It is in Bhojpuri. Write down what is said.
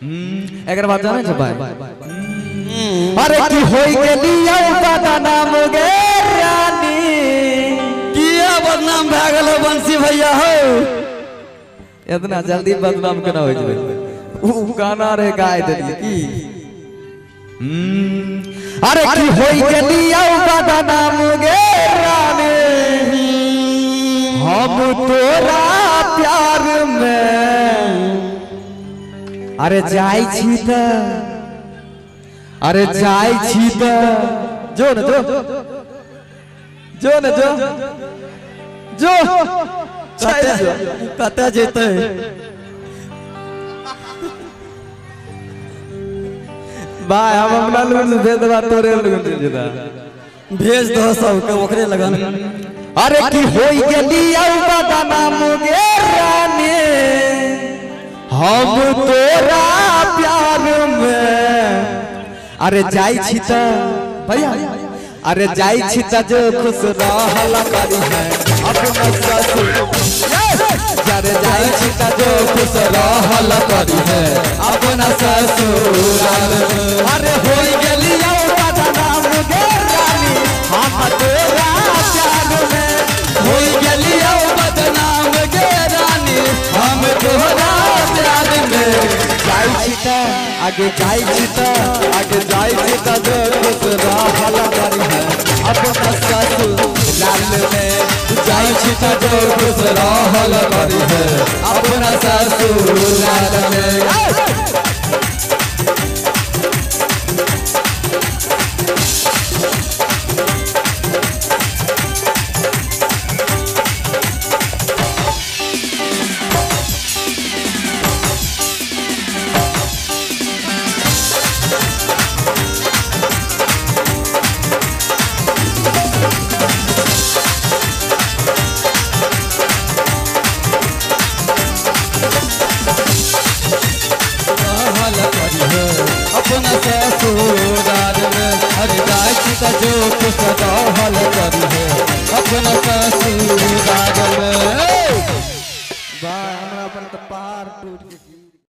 एक बात जाने छे भाई अरे की होई गेलिया बदनाम गे रानी किया बदनाम भ गेलो बंसी भैया हो इतना जल्दी बदनाम केना होई जबे उ गाना रे गाय देली की अरे की होई गेलिया बदनाम गे रानी हम तोरा प्यार में अरे जाई छी त अरे जाई छी त जो न जो कते जेते भाई हम हमरा लोग भेज देबा तोरे लोग जेदा भेज दो सब के ओकरे लगन अरे की होई गेलिया बदनाम गे रानी हम तोरा प्यार में अरे जाई छी त भैया अरे जाई छी त जो खुश रहला करी है अपना ससुर अरे जाई छी त जो खुश रहला करी है अपना ससुर अरे होई गेलिया बदनाम गे रानी हम तोरा प्यार में होई गेलिया बदनाम गे रानी हम तोरा प्यार में जाई छी त आगे जाई छी त आगे जाई छी त जो खुश रहला करी है अपना ससुराल में जाई छी त जो खुश रहल करी है अपना ससुराल में अपना ससुराल में अरे जाई छी त जो खुश रहल करी है अपना ससुराल में बा हमरा अपन त पहाड़ टूट के